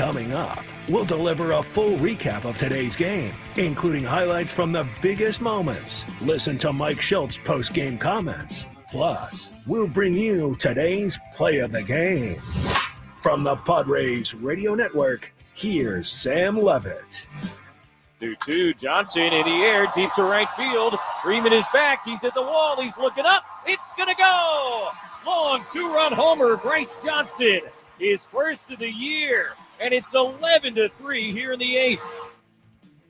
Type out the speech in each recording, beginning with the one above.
Coming up, we'll deliver a full recap of today's game, including highlights from the biggest moments. Listen to Mike Shildt's post-game comments. Plus, we'll bring you today's play of the game. From the Padres Radio Network, here's Sam Levitt. 2-2, Johnson in the air, deep to right field. Freeman is back, he's at the wall, he's looking up, it's gonna go! Long two-run homer, Bryce Johnson, his first of the year, and it's 11-3 here in the eighth.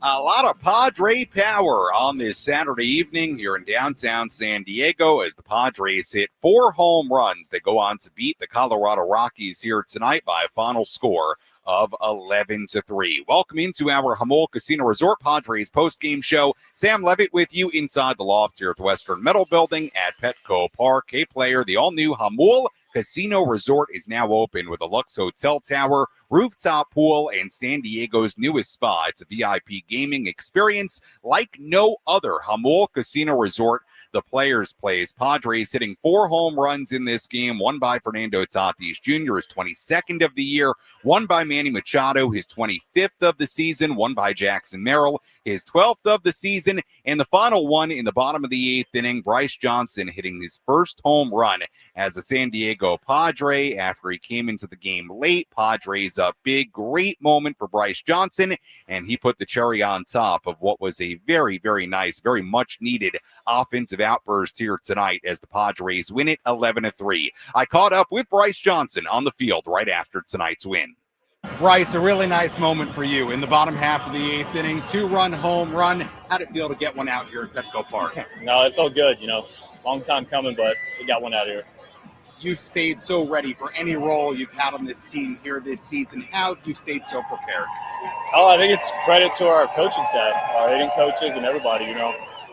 A lot of Padre power on this Saturday evening here in downtown San Diego as the Padres hit 4 home runs. They go on to beat the Colorado Rockies here tonight by a final score of 11-3. Welcome into our Jamul Casino Resort Padres postgame show. Sam Levitt with you inside the loft here at the Western Metal Building at Petco Park. Hey, player, the all-new Jamul Casino Resort is now open with a Lux Hotel Tower, rooftop pool, and San Diego's newest spa. It's a VIP gaming experience like no other. Jamul Casino Resort, the Players Place. Padres hitting 4 home runs in this game, one by Fernando Tatis Jr., his 22nd of the year, one by Manny Machado, his 25th of the season, one by Jackson Merrill, his 12th of the season, and the final one in the bottom of the 8th inning, Bryce Johnson hitting his first home run as a San Diego Padre after he came into the game late. Padres up big, great moment for Bryce Johnson, and he put the cherry on top of what was a very, very nice, very much needed offensive outburst here tonight as the Padres win it 11-3. I caught up with Bryce Johnson on the field right after tonight's win. Bryce, a really nice moment for you in the bottom half of the 8th inning, 2-run home run. How'd it feel to get one out here at Petco Park? No, it felt good, long time coming, but we got one out here. You stayed so ready for any role you've had on this team here this season. How you stayed so prepared? Oh, I think it's credit to our coaching staff, our hitting coaches, and everybody.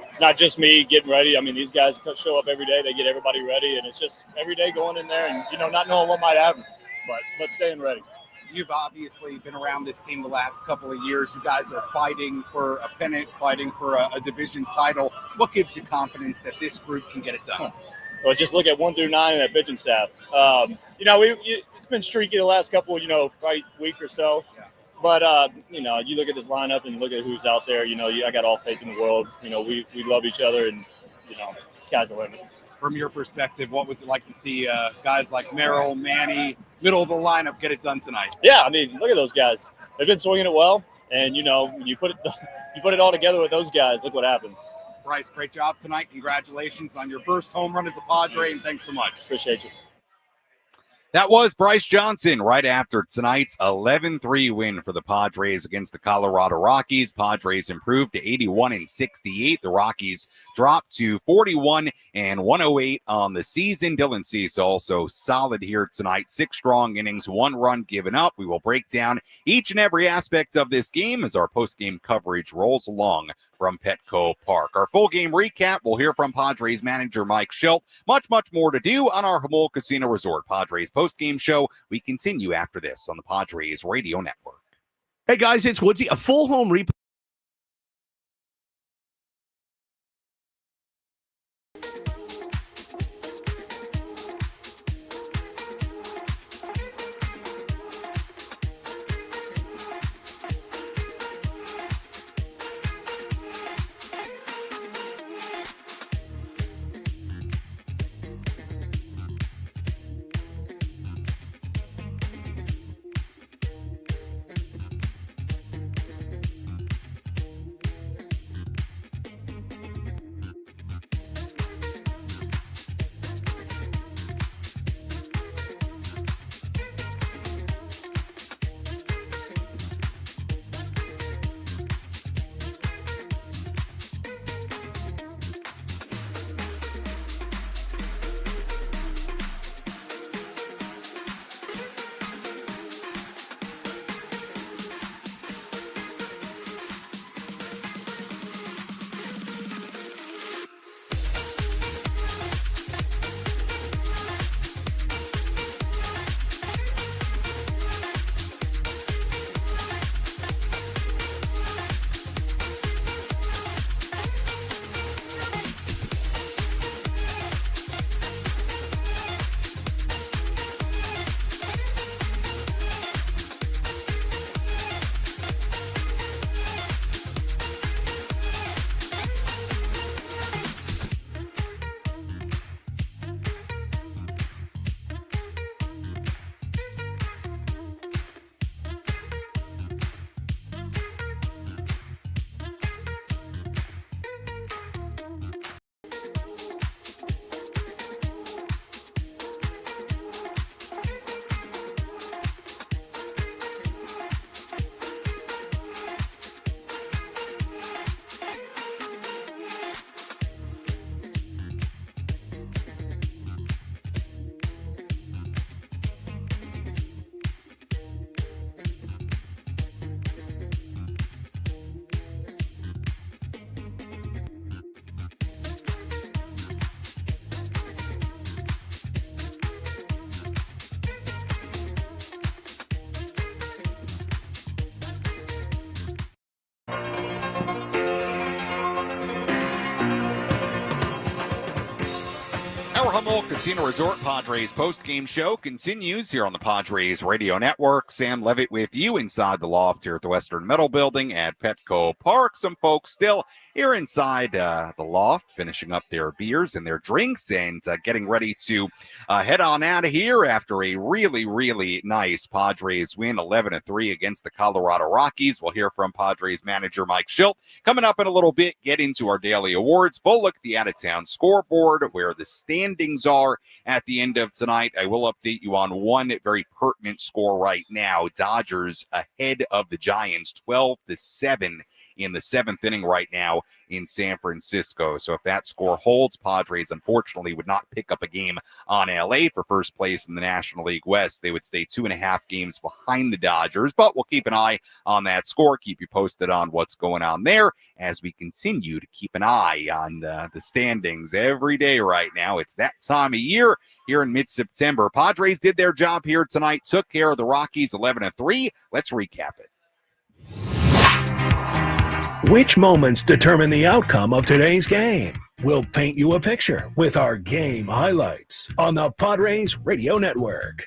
It's not just me getting ready. I mean, these guys show up every day. They get everybody ready, and it's just every day going in there and, not knowing what might happen, but staying ready. You've obviously been around this team the last couple of years. You guys are fighting for a pennant, fighting for a division title. What gives you confidence that this group can get it done? Well, just look at 1 through 9 and that pitching staff. It's been streaky the last couple, probably week or so. Yeah. But, you look at this lineup and look at who's out there. I got all faith in the world. We love each other, and, sky's the limit. From your perspective, what was it like to see guys like Merrill, Manny, middle of the lineup get it done tonight? Yeah, I mean, look at those guys. They've been swinging it well, and, you put it all together with those guys, look what happens. Bryce, great job tonight. Congratulations on your first home run as a Padre, and thanks so much. Appreciate you. That was Bryce Johnson right after tonight's 11-3 win for the Padres against the Colorado Rockies. Padres improved to 81-68. The Rockies dropped to 41-108 on the season. Dylan Cease also solid here tonight. 6 strong innings, 1 run given up. We will break down each and every aspect of this game as our post-game coverage rolls along from Petco Park. Our full game recap, we'll hear from Padres manager Mike Shildt. Much, much more to do on our Jamul Casino Resort Padres post-game show. We continue after this on the Padres Radio Network. Hey guys, it's Woodsy. A full home replay. Jamul Casino Resort Padres post-game show continues here on the Padres Radio Network. Sam Levitt with you inside the loft here at the Western Metal Building at Petco Park. Some folks still here inside the loft finishing up their beers and their drinks and getting ready to head on out of here after a really, really nice Padres win 11-3 against the Colorado Rockies. We'll hear from Padres manager Mike Shildt coming up in a little bit. Get into our daily awards. Full look at the out-of-town scoreboard where the standings are at the end of tonight. I will update you on one very pertinent score right now. Dodgers ahead of the Giants 12-7 in the seventh inning right now in San Francisco. So if that score holds, Padres unfortunately would not pick up a game on LA for first place in the National League West. They would stay 2.5 games behind the Dodgers, but we'll keep an eye on that score, keep you posted on what's going on there as we continue to keep an eye on the standings every day right now. It's that time of year here in mid-September. Padres did their job here tonight, took care of the Rockies 11-3. Let's recap it. Which moments determine the outcome of today's game? We'll paint you a picture with our game highlights on the Padres Radio Network.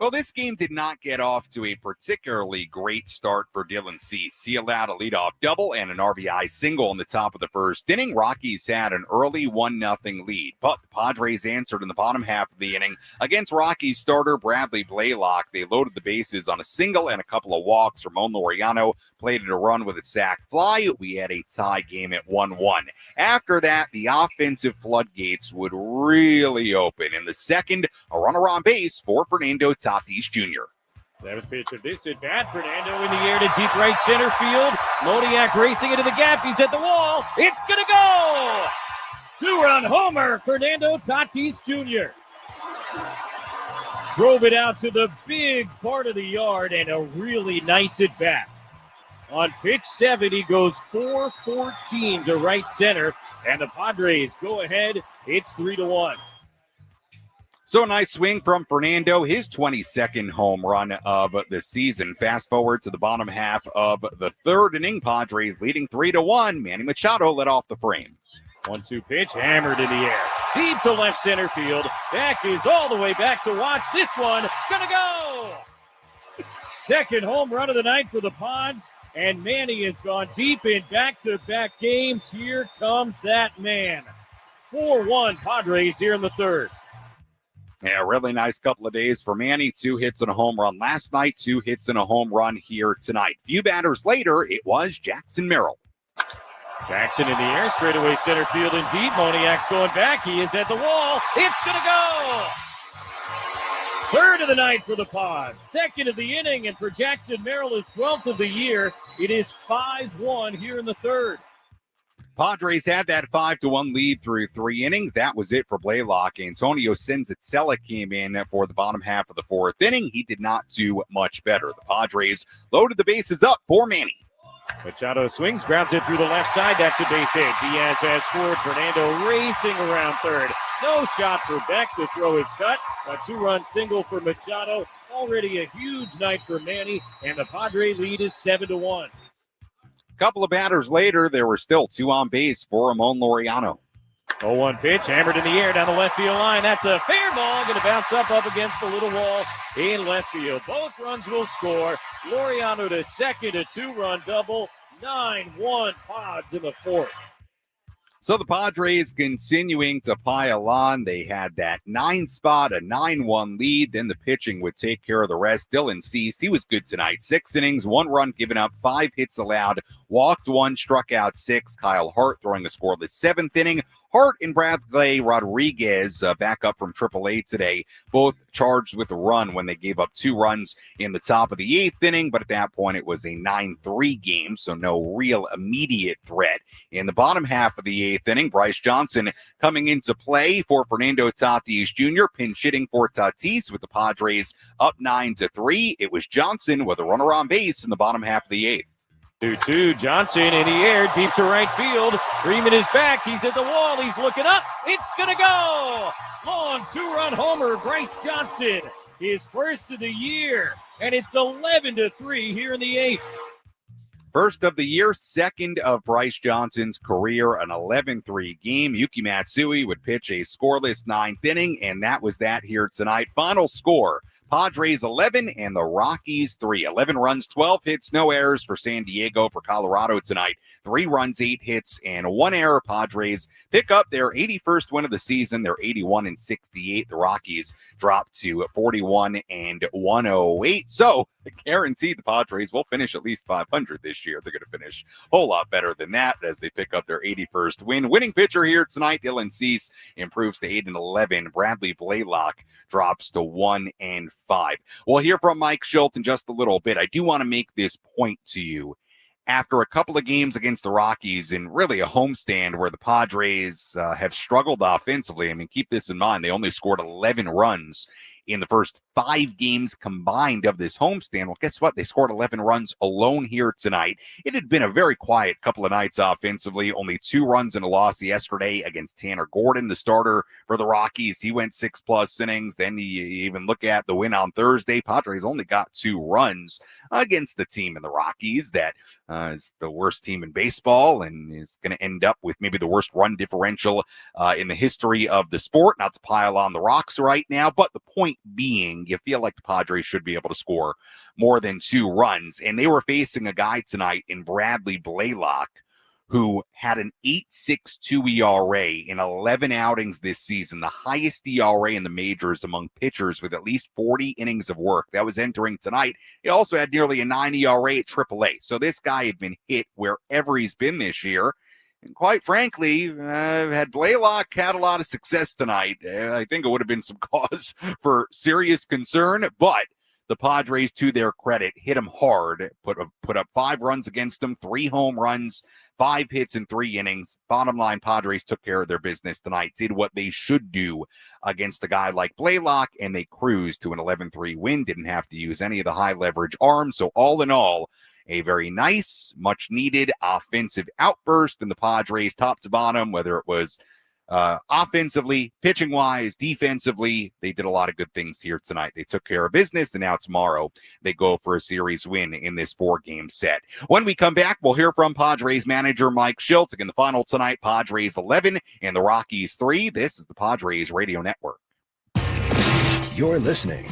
Well, this game did not get off to a particularly great start for Dylan Cease. He allowed a leadoff double and an RBI single in the top of the first inning. Rockies had an early 1-0 lead, but the Padres answered in the bottom half of the inning against Rockies starter Bradley Blaylock. They loaded the bases on a single and a couple of walks. Ramon Laureano plated a run with a sac fly. We had a tie game at 1-1. After that, the offensive floodgates would really open. In the second, a runner on base for Fernando Tatis Jr. Seventh pitch of this at bat. Fernando in the air to deep right center field. Moniak racing into the gap. He's at the wall. It's going to go! Two-run homer, Fernando Tatis Jr. Drove it out to the big part of the yard and a really nice at bat. On pitch 7, he goes 4-14 to right center, and the Padres go ahead. It's 3-1. So a nice swing from Fernando, his 22nd home run of the season. Fast forward to the bottom half of the third inning. Padres leading 3-1. Manny Machado led off the frame. 1-2 pitch, hammered in the air. Deep to left center field. Back is all the way back to watch. This one, gonna go! Second home run of the night for the Pods. And Manny has gone deep in back-to-back games. Here comes that man. 4-1 Padres here in the third. Yeah, really nice couple of days for Manny. 2 hits and a home run last night, 2 hits and a home run here tonight. Few batters later, it was Jackson Merrill. Jackson in the air, straightaway center field indeed. Moniak's going back. He is at the wall. It's going to go! Third of the night for the Pods. Second of the inning, and for Jackson Merrill, his 12th of the year. It is 5-1 here in the third. Padres had that 5-1 lead through 3 innings. That was it for Blaylock. Antonio Senzatella came in for the bottom half of the 4th inning. He did not do much better. The Padres loaded the bases up for Manny. Machado swings, grounds it through the left side. That's a base hit. Diaz has scored. Fernando racing around third. No shot for Beck to throw his cut. A 2-run single for Machado. Already a huge night for Manny, and the Padre lead is 7-1. Couple of batters later, there were still 2 on base for Ramon Laureano. 0-1 pitch, hammered in the air down the left field line. That's a fair ball, going to bounce up against the little wall in left field. Both runs will score. Laureano to second, a 2-run double. 9-1 Pods in the fourth. So the Padres continuing to pile on. They had that 9 spot, a 9-1 lead. Then the pitching would take care of the rest. Dylan Cease, he was good tonight. 6 innings, 1 run given up, 5 hits allowed, walked 1, struck out 6. Kyle Hart throwing a scoreless 7th inning. Hart and Bradley Rodriguez back up from AAA today, both charged with a run when they gave up 2 runs in the top of the 8th inning, but at that point it was a 9-3 game, so no real immediate threat. In the bottom half of the 8th inning, Bryce Johnson coming into play for Fernando Tatis Jr., pinch hitting for Tatis with the Padres up 9-3. It was Johnson with a runner on base in the bottom half of the 8th. 2-2, Johnson in the air, deep to right field. Freeman is back. He's at the wall. He's looking up. It's going to go! Long 2-run homer, Bryce Johnson. His first of the year. And it's 11-3 here in the 8th. First of the year, second of Bryce Johnson's career, an 11-3 game. Yuki Matsui would pitch a scoreless ninth inning, and that was that here tonight. Final score, Padres 11 and the Rockies 3. 11 runs, 12 hits, no errors for San Diego. For Colorado tonight, 3 runs, 8 hits, and 1 error. Padres pick up their 81st win of the season. They're 81-68. The Rockies drop to 41-108. So guaranteed the Padres will finish at least 500 this year. They're going to finish a whole lot better than that as they pick up their 81st win. Winning pitcher here tonight, Dylan Cease, improves to 8-11. Bradley Blaylock drops to 1-5. We'll hear from Mike Shildt in just a little bit. I do want to make this point to you. After a couple of games against the Rockies and really a homestand where the Padres have struggled offensively, I mean, keep this in mind, they only scored 11 runs in the first 5 games combined of this homestand. Well, guess what? They scored 11 runs alone here tonight. It had been a very quiet couple of nights offensively. Only 2 runs in a loss yesterday against Tanner Gordon, the starter for the Rockies. He went 6+ innings. Then you even look at the win on Thursday. Padres only got 2 runs against the team in the Rockies that is the worst team in baseball and is going to end up with maybe the worst run differential in the history of the sport. Not to pile on the rocks right now, but the point being, you feel like the Padres should be able to score more than 2 runs. And they were facing a guy tonight in Bradley Blaylock who had an 8.62 ERA in 11 outings this season, the highest ERA in the majors among pitchers with at least 40 innings of work. That was entering tonight. He also had nearly a 9 ERA at AAA. So this guy had been hit wherever he's been this year. And quite frankly, had Blaylock had a lot of success tonight, I think it would have been some cause for serious concern. But the Padres, to their credit, hit him hard, put up 5 runs against him, 3 home runs, 5 hits in 3 innings. Bottom line, Padres took care of their business tonight, did what they should do against a guy like Blaylock, and they cruised to an 11-3 win, didn't have to use any of the high leverage arms. So all in all, a very nice, much needed offensive outburst in the Padres top to bottom, whether it was offensively, pitching wise, defensively. They did a lot of good things here tonight. They took care of business, and now tomorrow they go for a series win in this 4-game set. When we come back, we'll hear from Padres manager Mike Shildt. Again, the final tonight, Padres 11 and the Rockies 3. This is the Padres Radio Network. You're listening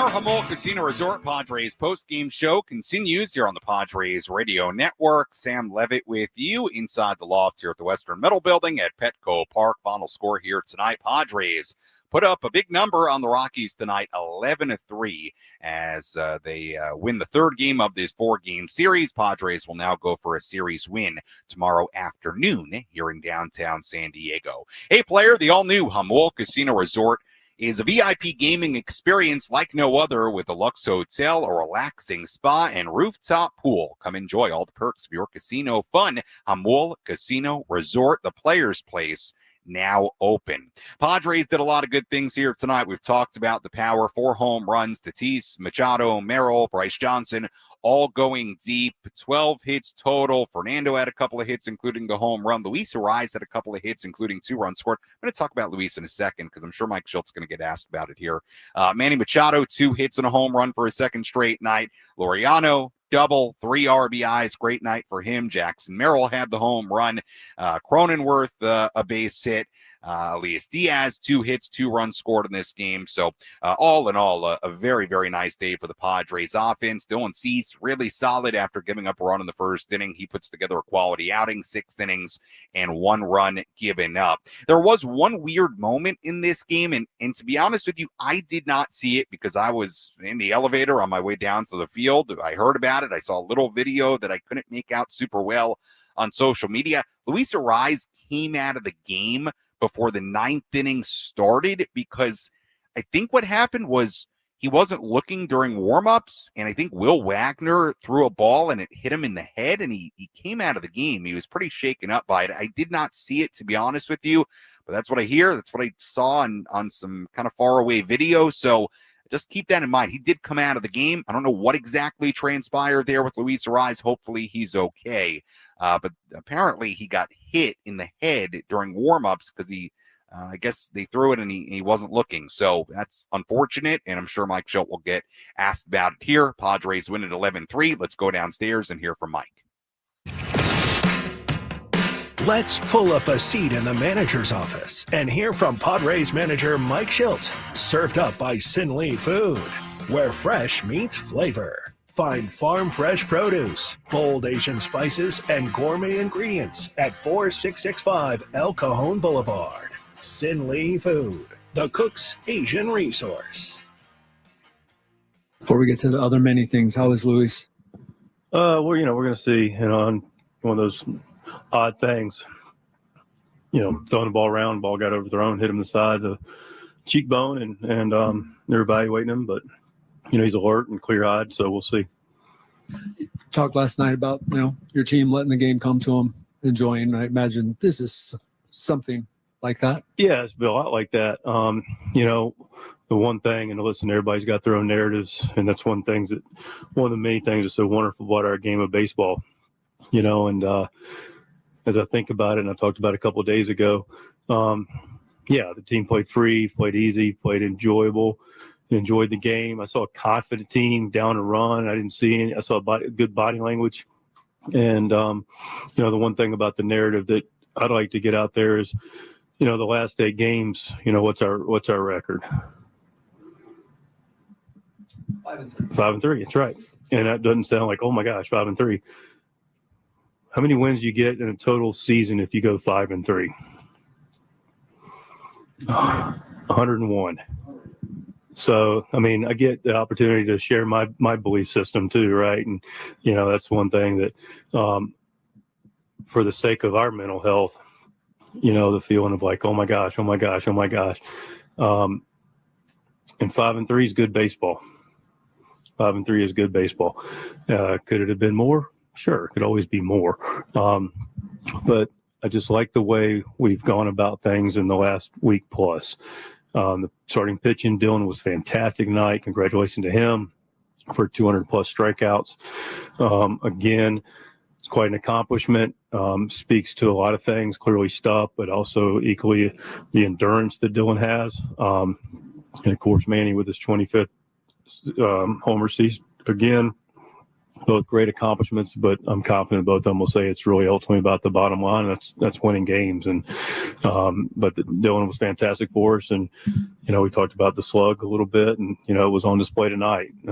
Jamul Casino Resort Padres post-game show continues here on the Padres Radio Network. Sam Levitt with you inside the loft here at the Western Metal Building at Petco Park. Final score here tonight, Padres put up a big number on the Rockies tonight, 11-3, as they win the third game of this four-game series. Padres will now go for a series win tomorrow afternoon here in downtown San Diego. Hey, player, the all-new Jamul Casino Resort is a VIP gaming experience like no other with a Lux Hotel, a relaxing spa, and rooftop pool. Come enjoy all the perks of your casino fun. Jamul Casino Resort, the player's place, now open. Padres did a lot of good things here tonight. We've talked about the power, 4 home runs, Tatis, Machado, Merrill, Bryce Johnson, all going deep, 12 hits total. Fernando had a couple of hits, including the home run. Luis Ariz had a couple of hits, including 2 runs scored. I'm going to talk about Luis in a second because I'm sure Mike Shildt's going to get asked about it here. Manny Machado, 2 hits and a home run for a second straight night. Laureano, double, 3 RBIs. Great night for him. Jackson Merrill had the home run. Cronenworth, a base hit. Elias Diaz, 2 hits, 2 runs scored in this game. So all in all, a very, very nice day for the Padres offense. Dylan Cease, really solid after giving up a run in the first inning. He puts together a quality outing, 6 innings and 1 run given up. There was one weird moment in this game, and to be honest with you, I did not see it because I was in the elevator on my way down to the field. I heard about it. I saw a little video that I couldn't make out super well on social media. Luis Ariz came out of the game before the 9th inning started because I think what happened was he wasn't looking during warmups, and I think Will Wagner threw a ball and it hit him in the head, and he came out of the game. He was pretty shaken up by it. I did not see it, to be honest with you, but that's what I hear. That's what I saw on some kind of faraway video, so just keep that in mind. He did come out of the game. I don't know what exactly transpired there with Luis Ariz. Hopefully he's okay. But apparently he got hit in the head during warmups because I guess they threw it and he wasn't looking. So that's unfortunate, and I'm sure Mike Shildt will get asked about it here. Padres win at 11-3. Let's go downstairs and hear from Mike. Let's pull up a seat in the manager's office and hear from Padres manager Mike Shildt. Served up by Sin Lee Food, where fresh meets flavor. Find farm fresh produce, bold Asian spices, and gourmet ingredients at 4665 El Cajon Boulevard. Sin Lee Food, the cook's Asian resource. Before we get to the other many things, how is Luis? Well, we're going to see, on one of those odd things, throwing the ball around, ball got overthrown, hit him in the side of the cheekbone, and they're evaluating him, but he's alert and clear-eyed, so we'll see. Talked last night about, your team letting the game come to them, enjoying. I imagine this is something like that. Yeah, it's been a lot like that. The one thing, and listen, everybody's got their own narratives, and that's one of the many things that's so wonderful about our game of baseball, and as I think about it, and I talked about it a couple of days ago, the team played free, played easy, played enjoyable. Enjoyed the game. I saw a confident team down a run. I didn't see any. I saw good body language. And, the one thing about the narrative that I'd like to get out there is, the last 8 games, what's our record? 5-3. 5-3. That's right. And that doesn't sound like, oh my gosh, 5-3. How many wins do you get in a total season if you go 5-3? 101. So, I get the opportunity to share my belief system too, right? And, that's one thing that, for the sake of our mental health, the feeling of like, oh my gosh. And 5-3 is good baseball. 5-3 is good baseball. Could it have been more? Sure, it could always be more. But I just like the way we've gone about things in the last week plus. The starting pitching, Dylan was fantastic tonight. Congratulations to him for 200-plus strikeouts. Again, it's quite an accomplishment. Speaks to a lot of things, clearly stuff, but also equally the endurance that Dylan has. And, of course, Manny with his 25th homer season again. both great accomplishments, but I'm confident both of them will say it's really ultimately about the bottom line. That's winning games. And but Dylan was fantastic for us, and we talked about the slug a little bit, and it was on display tonight. I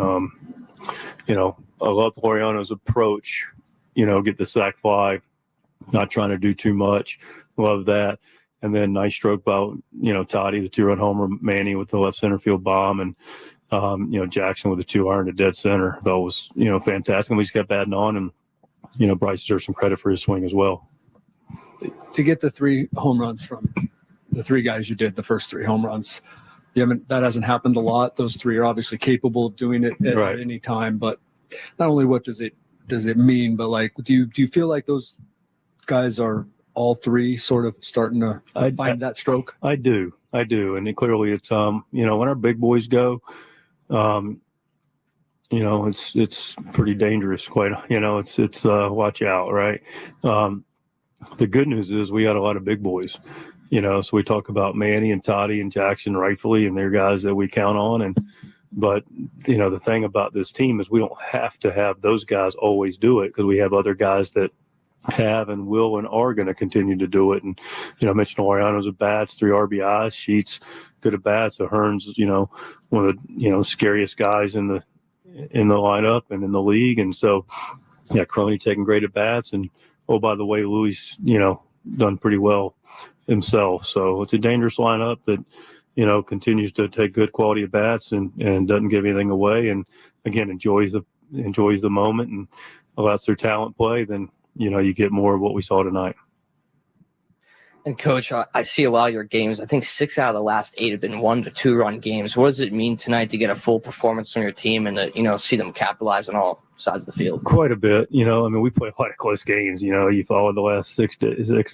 love Laureano's approach. Get the sack fly, not trying to do too much. Love that. And then nice stroke by Toddy, the 2-run homer, Manny with the left center field bomb, and Jackson with the 2-iron to dead center. That was, fantastic. And we just kept adding on, and, Bryce deserves some credit for his swing as well. To get the 3 home runs from the 3 guys you did, the first 3 home runs, that hasn't happened a lot. Those 3 are obviously capable of doing it at any time. But not only what does it mean, but like, do you feel like those guys are all 3 sort of starting to find that stroke? I do. And clearly it's, when our big boys go, it's pretty dangerous. It's watch out, right? The good news is we got a lot of big boys, so we talk about Manny and Toddy and Jackson rightfully, and they're guys that we count on. But the thing about this team is we don't have to have those guys always do it, because we have other guys that have and will and are going to continue to do it. And, I mentioned Laureano's at bats, 3 RBIs, Sheets good at bats. Ahern's, one of the, scariest guys in the lineup and in the league. And so, Crony taking great at bats. And, oh, by the way, Louis, done pretty well himself. So it's a dangerous lineup that, continues to take good quality at bats and doesn't give anything away. And again, enjoys the moment and lets their talent play. Then, you get more of what we saw tonight. And Coach, I see a lot of your games. I think 6 out of the last 8 have been 1- to 2-run games. What does it mean tonight to get a full performance from your team and to, see them capitalize on all sides of the field? Quite a bit. We play a lot of close games. You follow the last 6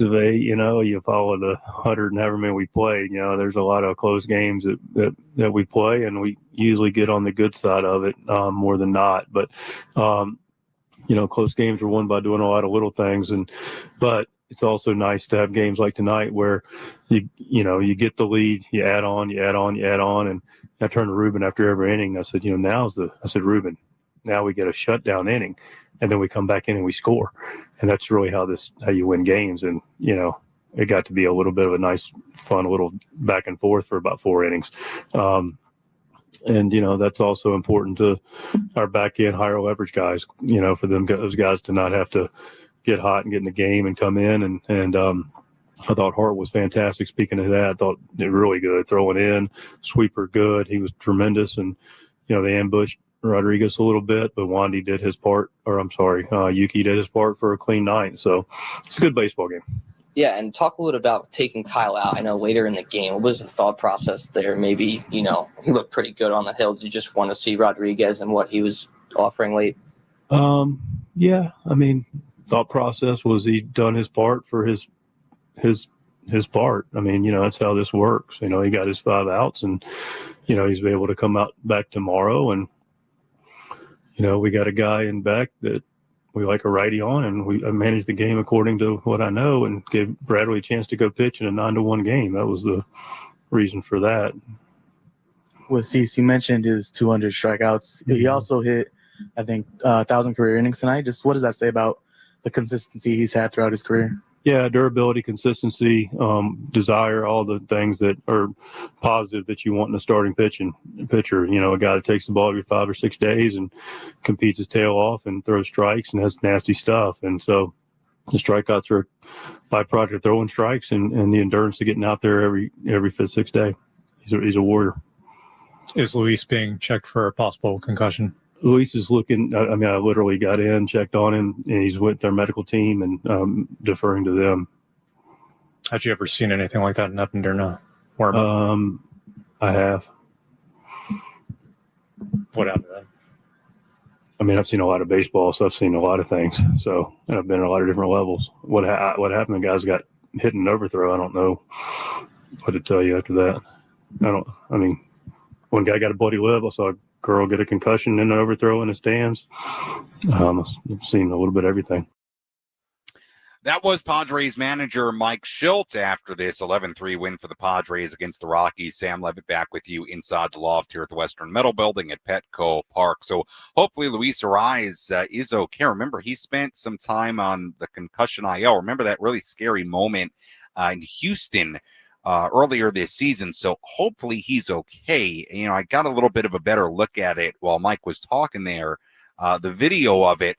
of 8. You follow the 100 and however many we played. There's a lot of close games that we play, and we usually get on the good side of it more than not. But close games are won by doing a lot of little things, but it's also nice to have games like tonight where you get the lead, you add on. And I turned to Ruben after every inning. I said, Ruben, now we get a shutdown inning, and then we come back in and we score. And that's really how you win games. And, it got to be a little bit of a nice, fun little back and forth for about 4 innings. And, that's also important to our back end higher leverage guys, for those guys to not have to get hot and get in the game and come in. And I thought Hart was fantastic. Speaking of that, I thought it really good. Throwing in, sweeper good. He was tremendous. And, they ambushed Rodriguez a little bit, but Wandy did his part, Yuki did his part for a clean night. So it's a good baseball game. Yeah, and talk a little about taking Kyle out. I know later in the game, what was the thought process there? Maybe, he looked pretty good on the hill. Did you just want to see Rodriguez and what he was offering late? Yeah, thought process was he done his part for his part. That's how this works. He got his 5 outs, and, he's able to come out back tomorrow. And, we got a guy in back that we like a righty on, and we managed the game according to what I know, and gave Bradley a chance to go pitch in a 9-1 game. That was the reason for that. Well, Cease, you mentioned his 200 strikeouts. Mm-hmm. He also hit, I think, 1,000 career innings tonight. Just what does that say about the consistency he's had throughout his career? Yeah, durability, consistency, desire, all the things that are positive that you want in a starting pitcher. A guy that takes the ball every 5 or 6 days and competes his tail off and throws strikes and has nasty stuff. And so the strikeouts are a byproduct of throwing strikes and the endurance of getting out there every 5th, 6th day. He's a warrior. Is Luis being checked for a possible concussion? Luis is looking. I literally got in, checked on him, and he's with their medical team and deferring to them. Had you ever seen anything like that in Eppender? No. I have. What happened then? I've seen a lot of baseball, so I've seen a lot of things. So, and I've been at a lot of different levels. What happened? The guys got hit in an overthrow. I don't know what to tell you after that. One guy got a bloody lip. I saw a girl get a concussion in an overthrow in the stands. I've seen a little bit of everything. That was Padres manager Mike Shildt after this 11-3 win for the Padres against the Rockies. Sam Levitt back with you inside the loft here at the Western Metal Building at Petco Park. So hopefully Luis Arraez is okay. Remember, he spent some time on the concussion IL. Remember that really scary moment in Houston earlier this season. So hopefully he's okay. You know, I got a little bit of a better look at it while Mike was talking there. The video of it.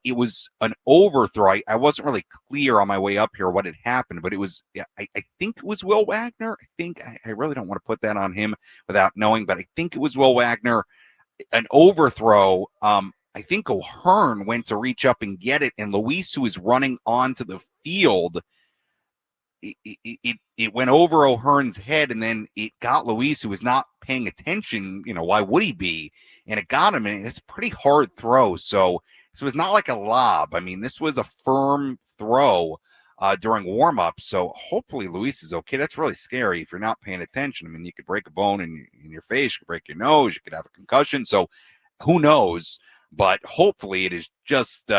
It was an overthrow. I wasn't really clear on my way up here what had happened, but it was, I think it was Will Wagner. I really don't want to put that on him without knowing, but I think it was Will Wagner. An overthrow. I think O'Hearn went to reach up and get it, and Luis, who is running onto the field, it went over O'Hearn's head, and then it got Luis, who was not paying attention. You know, why would he be? And it got him, and it's a pretty hard throw. So it's not like a lob. I mean, this was a firm throw during warm-up. So hopefully Luis is okay. That's really scary if you're not paying attention. I mean, you could break a bone in your face, you could break your nose, you could have a concussion. So who knows? But hopefully it is just,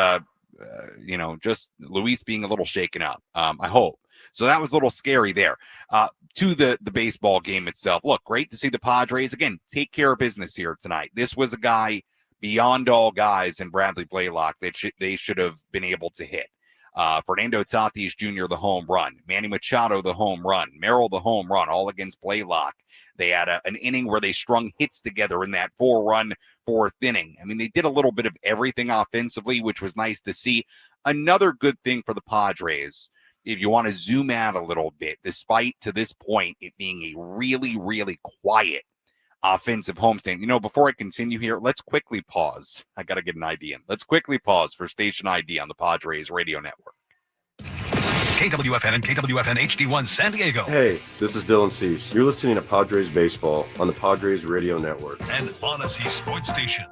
just Luis being a little shaken up. I hope. So that was a little scary there. To the baseball game itself. Look, great to see the Padres, again, take care of business here tonight. This was a guy beyond all guys in Bradley Blaylock that they should have been able to hit. Fernando Tatis Jr., the home run. Manny Machado, the home run. Merrill, the home run, all against Blaylock. They had an inning where they strung hits together in that 4-run fourth inning. I mean, they did a little bit of everything offensively, which was nice to see. Another good thing for the Padres, if you want to zoom out a little bit, despite to this point it being a really, really quiet offensive homestand. You know, before I continue here, let's quickly pause. I got to get an ID in. Let's quickly pause for station ID on the Padres radio network. KWFN and KWFN HD1 San Diego. Hey, this is Dylan Cease. You're listening to Padres Baseball on the Padres radio network. And Odyssey Sports Station.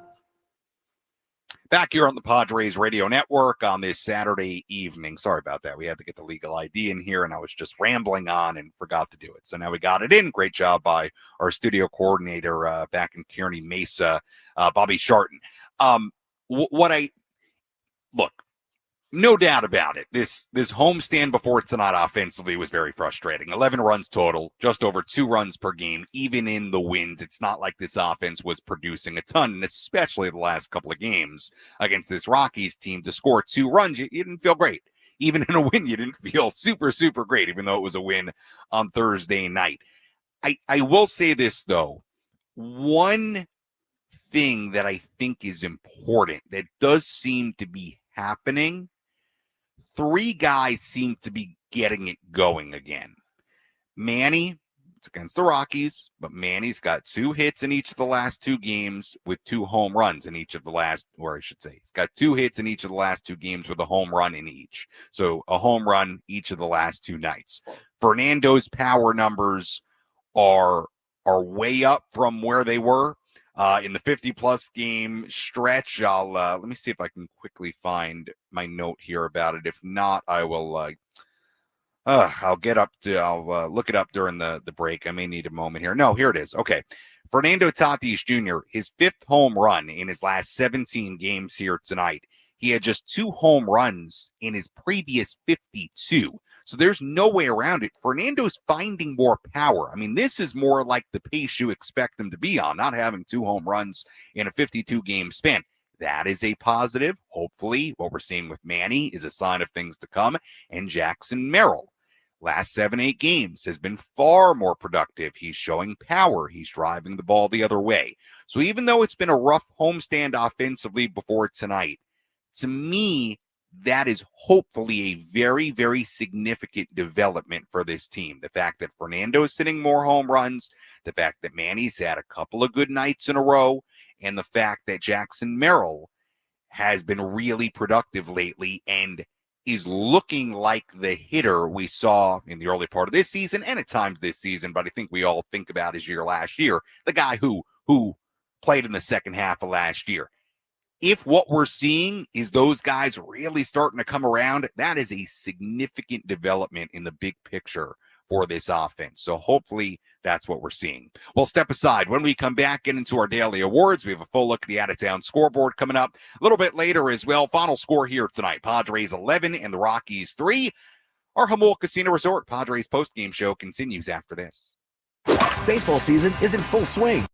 Back here on the Padres radio network on this Saturday evening. Sorry about that. We had to get the legal ID in here, and I was just rambling on and forgot to do it. So now we got it in. Great job by our studio coordinator back in Kearney Mesa, Bobby Sharton. Look, no doubt about it. This homestand before tonight offensively was very frustrating. 11 runs total, just over 2 runs per game, even in the wind. It's not like this offense was producing a ton, and especially the last couple of games against this Rockies team. To score 2 runs, you didn't feel great. Even in a win, you didn't feel super, super great, even though it was a win on Thursday night. I will say this, though. One thing that I think is important that does seem to be happening, 3 guys seem to be getting it going again. Manny, it's against the Rockies, but Manny's got 2 hits in each of the last 2 games with 2 home runs in each of the last, or I should say, he's got 2 hits in each of the last 2 games with a home run in each. So a home run each of the last 2 nights. Fernando's power numbers are way up from where they were in the 50-plus game stretch. Let me see if I can quickly find my note here about it. If not, I will. I'll look it up during the break. I may need a moment here. No, here it is. Okay, Fernando Tatis Jr., his 5th home run in his last 17 games here tonight. He had just 2 home runs in his previous 52. So there's no way around it. Fernando's finding more power. I mean, this is more like the pace you expect him to be on, not having 2 home runs in a 52-game span. That is a positive. Hopefully, what we're seeing with Manny is a sign of things to come. And Jackson Merrill, last 7-8 games, has been far more productive. He's showing power. He's driving the ball the other way. So even though it's been a rough homestand offensively before tonight, to me, that is hopefully a very, very significant development for this team. The fact that Fernando is hitting more home runs, the fact that Manny's had a couple of good nights in a row, and the fact that Jackson Merrill has been really productive lately and is looking like the hitter we saw in the early part of this season and at times this season, but I think we all think about his year last year, the guy who played in the second half of last year. If what we're seeing is those guys really starting to come around, that is a significant development in the big picture for this offense. So hopefully that's what we're seeing. We'll step aside. When we come back, get into our daily awards. We have a full look at the out-of-town scoreboard coming up a little bit later as well. Final score here tonight, Padres 11 and the Rockies 3. Our Jamul Casino Resort Padres postgame show continues after this. Baseball season is in full swing.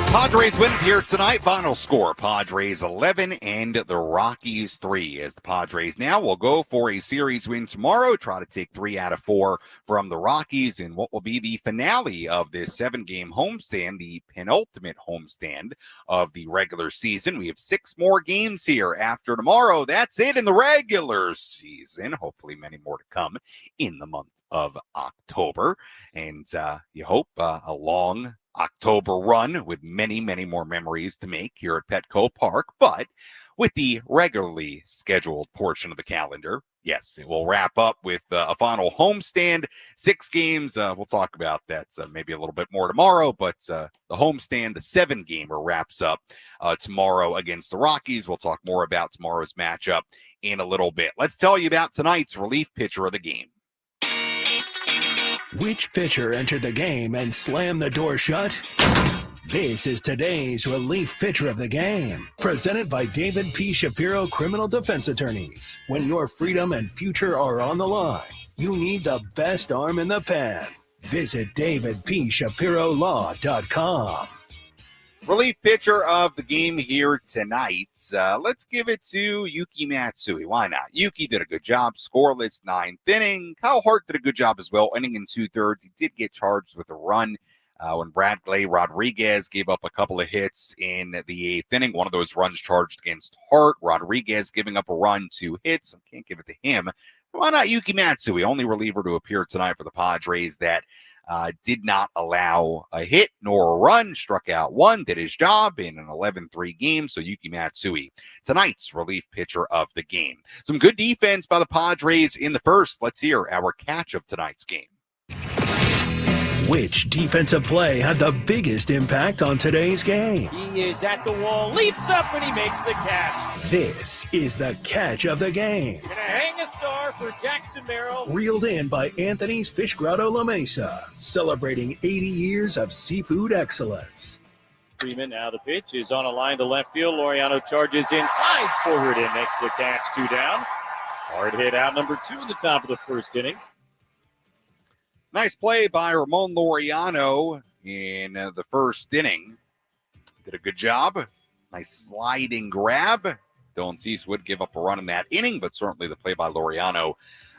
Padres win here tonight. Final score, Padres 11 and the Rockies 3. As the Padres now will go for a series win tomorrow, try to take 3 out of 4 from the Rockies in what will be the finale of this 7-game homestand, the penultimate homestand of the regular season. We have 6 more games here after tomorrow. That's it in the regular season. Hopefully many more to come in the month of October. And you hope a long October run with many, many more memories to make here at Petco Park. But with the regularly scheduled portion of the calendar, yes, it will wrap up with a final homestand, 6 games. We'll talk about that maybe a little bit more tomorrow, but the homestand, the 7-gamer wraps up tomorrow against the Rockies. We'll talk more about tomorrow's matchup in a little bit. Let's tell you about tonight's relief pitcher of the game. Which pitcher entered the game and slammed the door shut? This is today's relief pitcher of the game, presented by David P. Shapiro Criminal Defense Attorneys. When your freedom and future are on the line, you need the best arm in the pen. Visit davidpshapirolaw.com. Relief pitcher of the game here tonight. Let's give it to Yuki Matsui. Why not? Yuki did a good job. Scoreless 9th inning. Kyle Hart did a good job as well. Inning and 2/3. He did get charged with a run when Bradley Rodriguez gave up a couple of hits in the 8th inning. One of those runs charged against Hart. Rodriguez giving up a run, 2 hits. I can't give it to him. Why not Yuki Matsui? Only reliever to appear tonight for the Padres that did not allow a hit nor a run, struck out 1, did his job in an 11-3 game. So Yuki Matsui, tonight's relief pitcher of the game. Some good defense by the Padres in the first. Let's hear our catch of tonight's game. Which defensive play had the biggest impact on today's game? He is at the wall, leaps up, and he makes the catch. This is the catch of the game. Gonna hang a star for Jackson Merrill. Reeled in by Anthony's Fish Grotto La Mesa, celebrating 80 years of seafood excellence. Freeman, now the pitch is on a line to left field. Laureano charges in, slides forward, and makes the catch. 2 down. Hard hit out number 2 in the top of the first inning. Nice play by Ramon Laureano in the first inning. Did a good job. Nice sliding grab. Dylan Cease would give up a run in that inning, but certainly the play by Laureano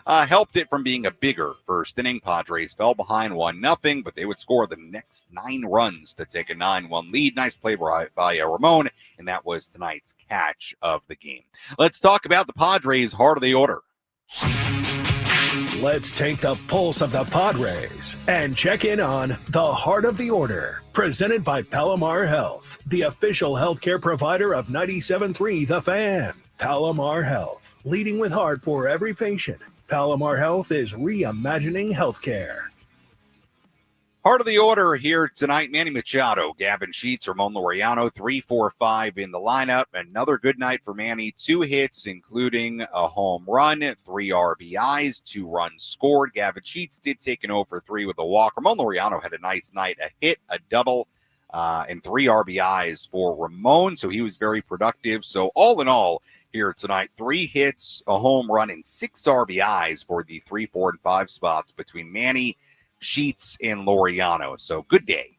helped it from being a bigger first inning. Padres fell behind 1-0, but they would score the next 9 runs to take a 9-1 lead. Nice play by Ramon, and that was tonight's catch of the game. Let's talk about the Padres' heart of the order. Let's take the pulse of the Padres and check in on the Heart of the Order, presented by Palomar Health, the official healthcare provider of 97.3 The Fan. Palomar Health, leading with heart for every patient. Palomar Health is reimagining healthcare. Heart of the order here tonight, Manny Machado, Gavin Sheets, Ramon Laureano, 3-4-5 in the lineup. Another good night for Manny. 2 hits, including a home run, 3 RBIs, 2 runs scored. Gavin Sheets did take an 0-for-3 with a walk. Ramon Laureano had a nice night, a hit, a double, and 3 RBIs for Ramon, so he was very productive. So all in all, here tonight, 3 hits, a home run, and 6 RBIs for the 3, 4, and 5 spots between Manny, Sheets, and Laureano. So good day,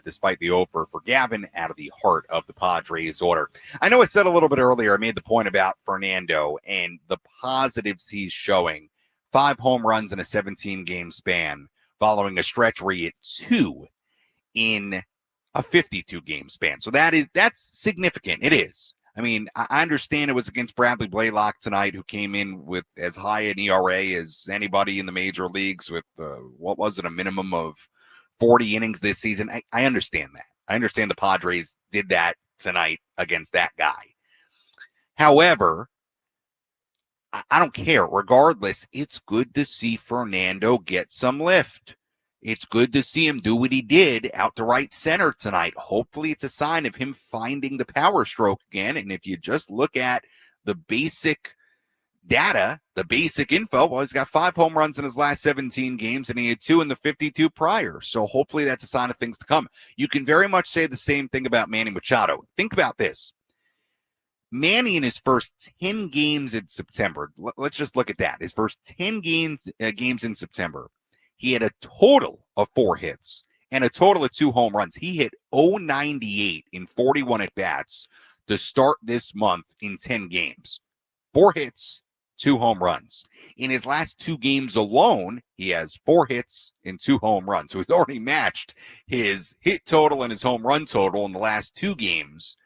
despite the over for Gavin, out of the heart of the Padres order. I know I said a little bit earlier, I made the point about Fernando and the positives he's showing. 5 home runs in a 17-game span, following a stretch where he hit 2 in a 52-game span. So that's significant. It is. I mean, I understand it was against Bradley Blaylock tonight, who came in with as high an ERA as anybody in the major leagues with, what was it, a minimum of 40 innings this season. I understand that. I understand the Padres did that tonight against that guy. However, I don't care. Regardless, it's good to see Fernando get some lift. It's good to see him do what he did out to right center tonight. Hopefully it's a sign of him finding the power stroke again. And if you just look at the basic data, the basic info, well, he's got 5 home runs in his last 17 games, and he had 2 in the 52 prior. So hopefully that's a sign of things to come. You can very much say the same thing about Manny Machado. Think about this. Manny in his first 10 games in September, let's just look at that. His first 10 games in September, he had a total of 4 hits and a total of 2 home runs. He hit .098 in 41 at-bats to start this month in 10 games. 4 hits, 2 home runs. In his last 2 games alone, he has 4 hits and 2 home runs. So he's already matched his hit total and his home run total in the last 2 games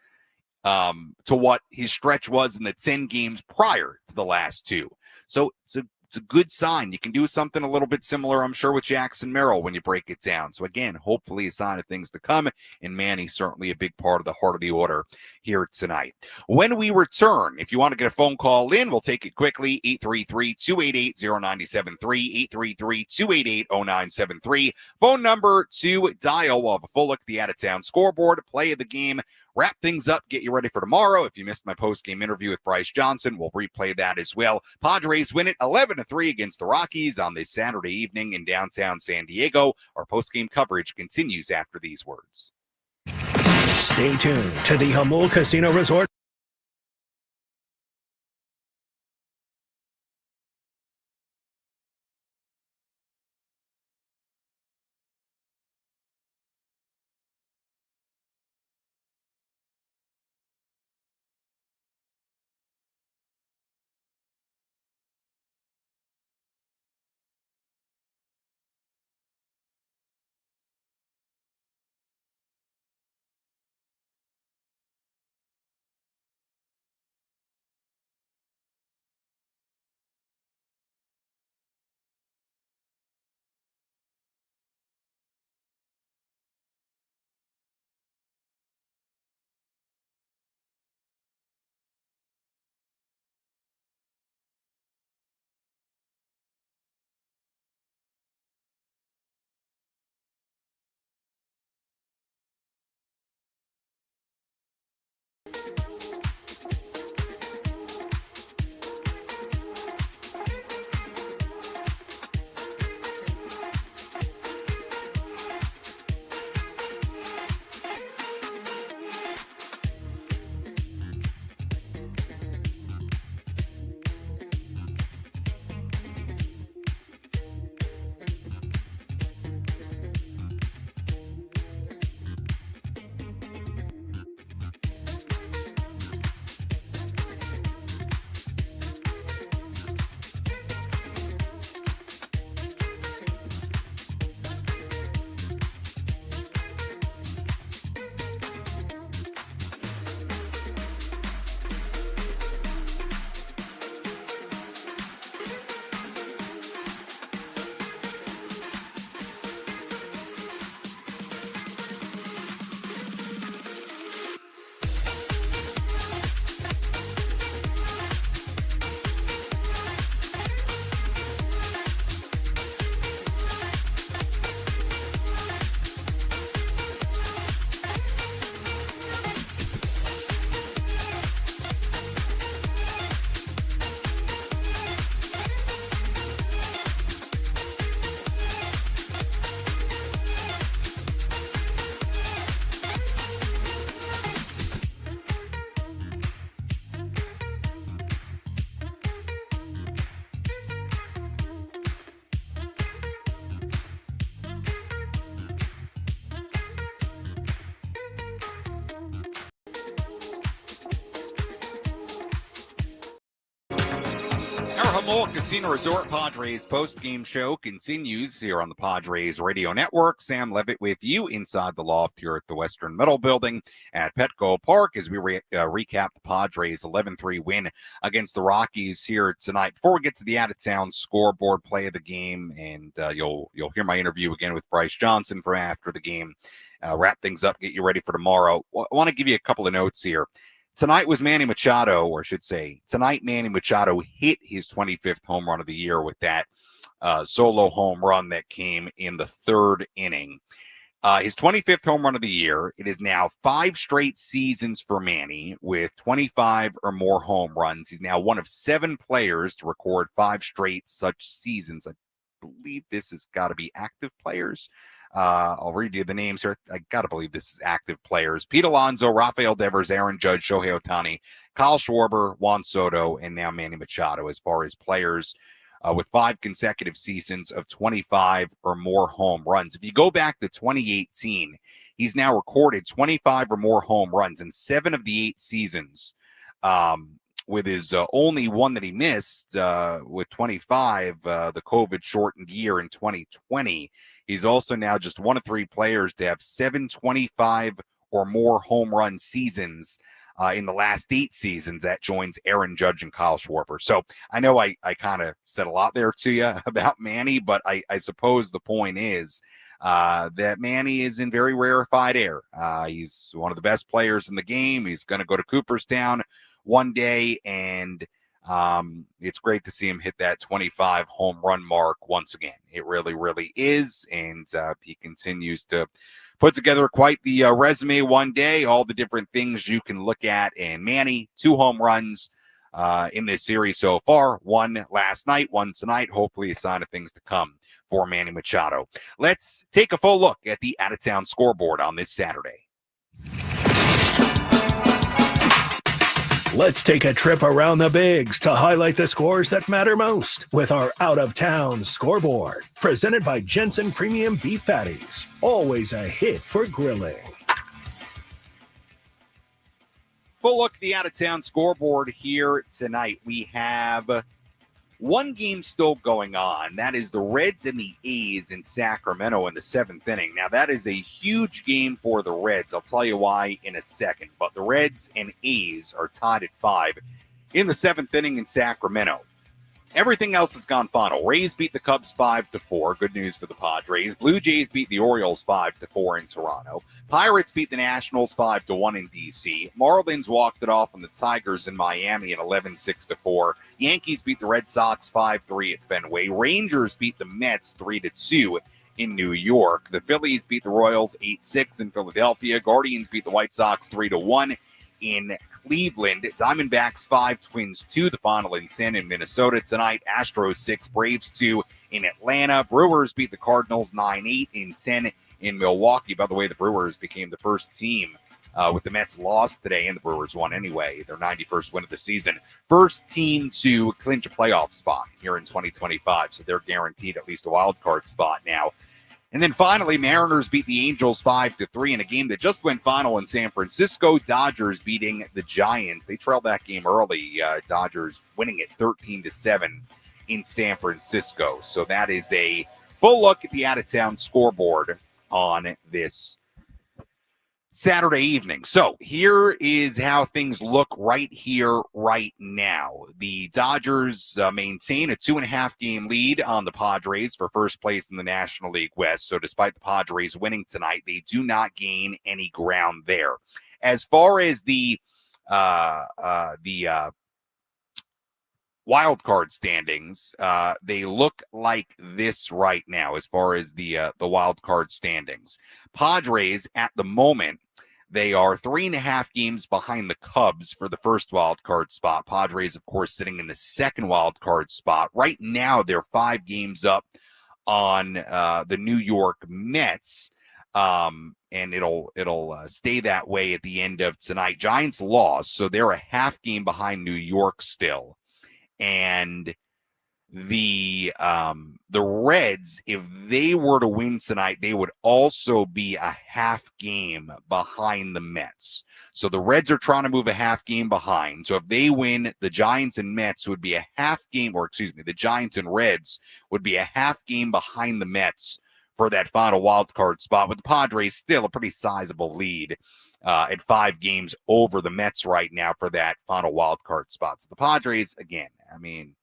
to what his stretch was in the 10 games prior to the last 2. So it's a good sign. You can do something a little bit similar, I'm sure, with Jackson Merrill when you break it down. So again, hopefully a sign of things to come, and Manny certainly a big part of the heart of the order here tonight. When we return, if you want to get a phone call in, we'll take it quickly. 833-288-0973, 833-288-0973. Phone number to dial. We'll have a full look at the out-of-town scoreboard, play of the game, wrap things up, get you ready for tomorrow. If you missed my post-game interview with Bryce Johnson, we'll replay that as well. Padres win it 11-3 against the Rockies on this Saturday evening in downtown San Diego. Our post-game coverage continues after these words. Stay tuned to the Jamul Casino Resort. Our Jamul Casino Resort Padres post-game show continues here on the Padres Radio Network. Sam Levitt with you inside the loft here at the Western Metal Building at Petco Park as we recap the Padres' 11-3 win against the Rockies here tonight. Before we get to the out-of-town scoreboard play of the game, and you'll hear my interview again with Bryce Johnson from after the game, wrap things up, get you ready for tomorrow. I want to give you a couple of notes here. Tonight was Manny Machado, or I should say, tonight Manny Machado hit his 25th home run of the year with that solo home run that came in the third inning. His 25th home run of the year. It is now 5 straight seasons for Manny with 25 or more home runs. He's now one of 7 players to record 5 straight such seasons. I believe this has got to be active players. I'll read you the names here. I got to believe this is active players. Pete Alonso, Rafael Devers, Aaron Judge, Shohei Ohtani, Kyle Schwarber, Juan Soto, and now Manny Machado as far as players with 5 consecutive seasons of 25 or more home runs. If you go back to 2018, he's now recorded 25 or more home runs in 7 of the 8 seasons. With his only one that he missed with 25, the COVID-shortened year in 2020. He's also now just one of 3 players to have 725 or more home run seasons in the last 8 seasons. That joins Aaron Judge and Kyle Schwarber. So I know I kind of said a lot there to you about Manny, but I suppose the point is that Manny is in very rarefied air. He's one of the best players in the game. He's going to go to Cooperstown one day, and it's great to see him hit that 25 home run mark once again. It really, really is, and he continues to put together quite the resume one day, all the different things you can look at. And Manny, 2 home runs in this series so far, 1 last night, 1 tonight, hopefully a sign of things to come for Manny Machado. Let's take a full look at the out-of-town scoreboard on this Saturday. Let's take a trip around the bigs to highlight the scores that matter most with our out-of-town scoreboard. Presented by Jensen Premium Beef Patties. Always a hit for grilling. Full look at the out-of-town scoreboard here tonight. We have one game still going on. That is the Reds and the A's in Sacramento in the 7th inning. Now, that is a huge game for the Reds. I'll tell you why in a second. But the Reds and A's are tied at 5 in the 7th inning in Sacramento. Everything else has gone final. Rays beat the Cubs 5-4. Good news for the Padres. Blue Jays beat the Orioles 5-4 in Toronto. Pirates beat the Nationals 5-1 in D.C. Marlins walked it off on the Tigers in Miami at 11-6-4. Yankees beat the Red Sox 5-3 at Fenway. Rangers beat the Mets 3-2 in New York. The Phillies beat the Royals 8-6 in Philadelphia. Guardians beat the White Sox 3-1 in Cleveland. Diamondbacks 5, Twins 2, the final in Minnesota tonight. Astros 6, Braves 2 in Atlanta. Brewers beat the Cardinals 9-8 in 10 in Milwaukee. By the way, the Brewers became the first team with the Mets lost today, and the Brewers won anyway, their 91st win of the season. First team to clinch a playoff spot here in 2025, so they're guaranteed at least a wild card spot now. And then finally, Mariners beat the Angels 5-3 in a game that just went final in San Francisco. Dodgers beating the Giants. They trailed that game early. Dodgers winning it 13-7 in San Francisco. So that is a full look at the out-of-town scoreboard on this Saturday evening. So here is how things look right here, right now. The Dodgers maintain a 2.5 game lead on the Padres for first place in the National League West. So despite the Padres winning tonight, they do not gain any ground there. As far as the wild card standings, they look like this right now. As far as the wild card standings, Padres at the moment, they are 3.5 games behind the Cubs for the first wild card spot. Padres, of course, sitting in the second wild card spot. Right now, they're 5 games up on the New York Mets, and it'll stay that way at the end of tonight. Giants lost, so they're a half game behind New York still. And the Reds, if they were to win tonight, they would also be a half game behind the Mets. So the Reds are trying to move a half game behind. So if they win, the Giants and Mets would be a half game, or excuse me, the Giants and Reds would be a half game behind the Mets for that final wild card spot. With the Padres still a pretty sizable lead at 5 games over the Mets right now for that final wild card spot. So the Padres, again, I mean,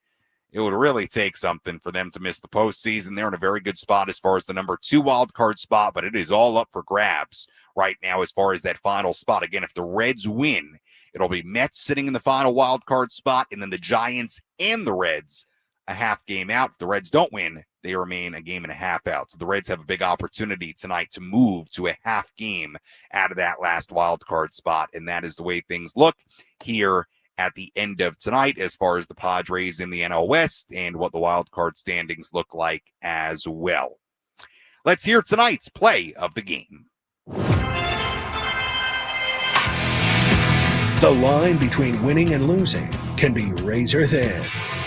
it would really take something for them to miss the postseason. They're in a very good spot as far as the number 2 wild card spot, but it is all up for grabs right now as far as that final spot. Again, if the Reds win, it'll be Mets sitting in the final wild card spot, and then the Giants and the Reds a half game out. If the Reds don't win, they remain a game and a half out. So the Reds have a big opportunity tonight to move to a half game out of that last wild card spot, and that is the way things look here at the end of tonight as far as the Padres in the NL West and what the wild card standings look like as well. Let's hear tonight's play of the game. The line between winning and losing can be razor thin.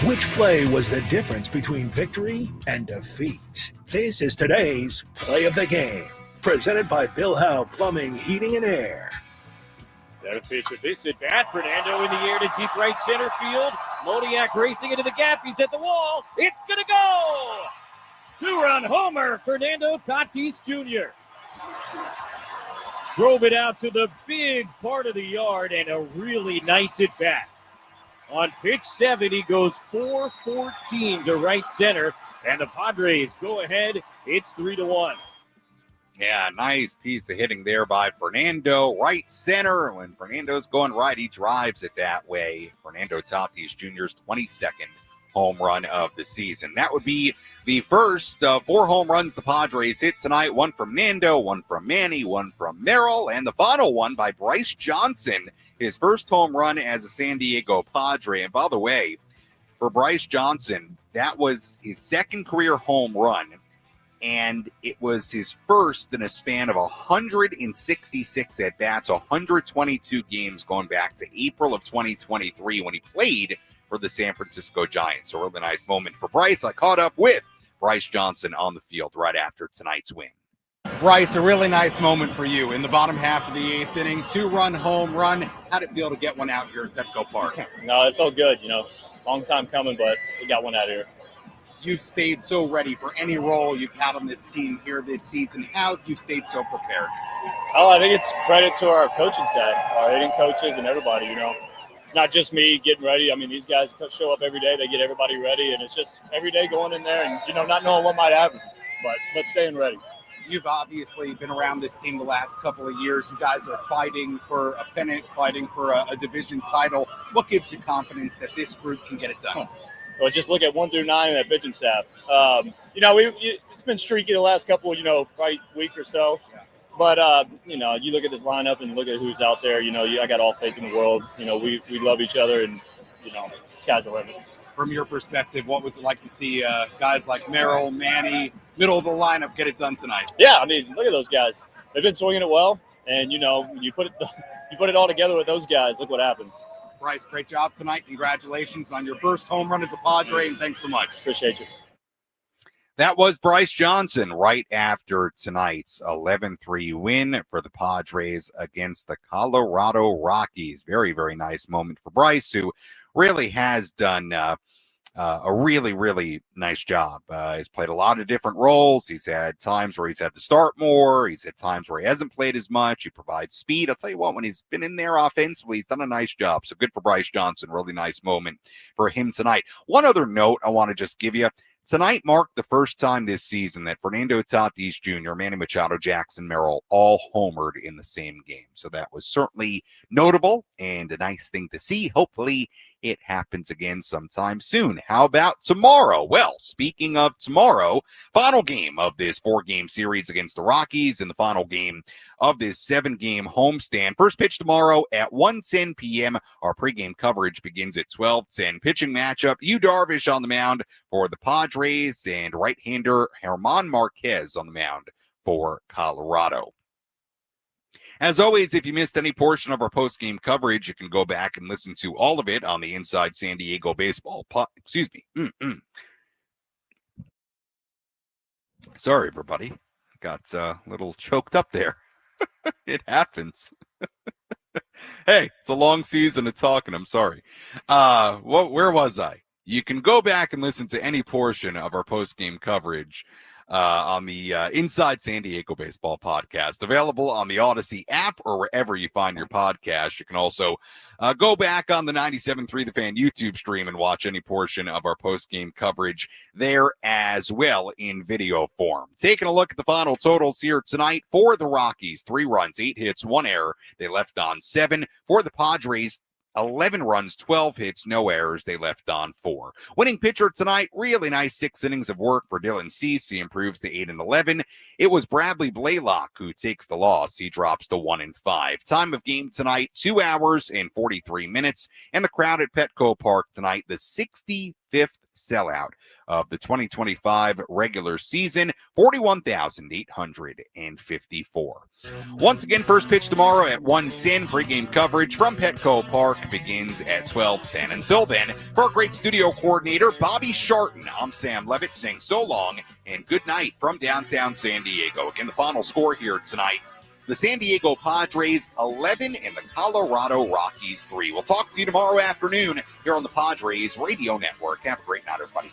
Which play was the difference between victory and defeat? This is today's play of the game, presented by Bill Howe Plumbing, Heating, and Air. 7th pitch of this at bat. Fernando in the air to deep right center field. Moniak racing into the gap. He's at the wall. It's going to go! 2-run homer, Fernando Tatis Jr. Drove it out to the big part of the yard, and a really nice at bat. On pitch 7, he goes 4-14 to right center, and the Padres go ahead. It's 3-1. Yeah, nice piece of hitting there by Fernando, right center. When Fernando's going right, he drives it that way. Fernando Tatis Jr.'s 22nd home run of the season. That would be the first of 4 home runs the Padres hit tonight. 1 from Nando, 1 from Manny, 1 from Merrill, and the final one by Bryce Johnson, his first home run as a San Diego Padre. And by the way, for Bryce Johnson, that was his 2nd career home run, and it was his first in a span of 166 at-bats, 122 games going back to April of 2023 when he played for the San Francisco Giants. A really nice moment for Bryce. I caught up with Bryce Johnson on the field right after tonight's win. Bryce, a really nice moment for you in the bottom half of the 8th inning, 2-run home run. How'd it feel to get one out here at Petco Park? No, it felt good. Long time coming, but we got one out here. You've stayed so ready for any role you've had on this team here this season. How have you stayed so prepared? Oh, I think it's credit to our coaching staff, our hitting coaches, and everybody. It's not just me getting ready. I mean, these guys show up every day. They get everybody ready, and it's just every day going in there and, not knowing what might happen, but staying ready. You've obviously been around this team the last couple of years. You guys are fighting for a pennant, fighting for a division title. What gives you confidence that this group can get it done? Well, just look at 1 through 9 in that pitching staff. It's been streaky the last couple, probably week or so. But, you look at this lineup and look at who's out there. I got all faith in the world. We love each other, and, sky's the limit. From your perspective, what was it like to see guys like Merrill, Manny, middle of the lineup get it done tonight? Yeah, look at those guys. They've been swinging it well, and, you put it all together with those guys, look what happens. Bryce, great job tonight. Congratulations on your first home run as a Padre, and thanks so much. Appreciate you. That was Bryce Johnson right after tonight's 11-3 win for the Padres against the Colorado Rockies. Very, very nice moment for Bryce, who really has done a really, really nice job. He's played a lot of different roles. He's had times where he's had to start more. He's had times where he hasn't played as much. He provides speed. I'll tell you what, when he's been in there offensively, he's done a nice job. So good for Bryce Johnson. Really nice moment for him tonight. One other note I want to just give you. Tonight marked the first time this season that Fernando Tatis Jr., Manny Machado, Jackson Merrill all homered in the same game. So that was certainly notable and a nice thing to see. Hopefully it happens again sometime soon. How about tomorrow? Well, speaking of tomorrow, final game of this 4-game series against the Rockies and the final game of this 7-game homestand. First pitch tomorrow at 1:10 p.m. Our pregame coverage begins at 12:10. Pitching matchup, Yu Darvish on the mound for the Padres and right-hander German Marquez on the mound for Colorado. As always, if you missed any portion of our post-game coverage, you can go back and listen to all of it on the Inside San Diego Baseball Sorry, everybody. Got a little choked up there. It happens. Hey, it's a long season of talking. I'm sorry. Where was I? You can go back and listen to any portion of our post-game coverage on the Inside San Diego Baseball podcast, available on the Odyssey app or wherever you find your podcast. You can also go back on the 97.3 The Fan YouTube stream and watch any portion of our post-game coverage there as well in video form. Taking a look at the final totals here tonight for the Rockies: 3 runs, 8 hits, 1 error. They left on 7. For the Padres, 11 runs, 12 hits, no errors. They left on 4. Winning pitcher tonight, really nice 6 innings of work for Dylan Cease. He improves to 8-11. It was Bradley Blaylock who takes the loss. He drops to 1-5. Time of game tonight, 2 hours and 43 minutes. And the crowd at Petco Park tonight, the 65th sellout of the 2025 regular season, 41,854. Once again, first pitch tomorrow at 1:10. Pregame coverage from Petco Park begins at 12:10. Until then, for our great studio coordinator, Bobby Sharton, I'm Sam Levitt saying so long and good night from downtown San Diego. Again, the final score here tonight: the San Diego Padres 11 and the Colorado Rockies 3. We'll talk to you tomorrow afternoon here on the Padres Radio Network. Have a great night, everybody.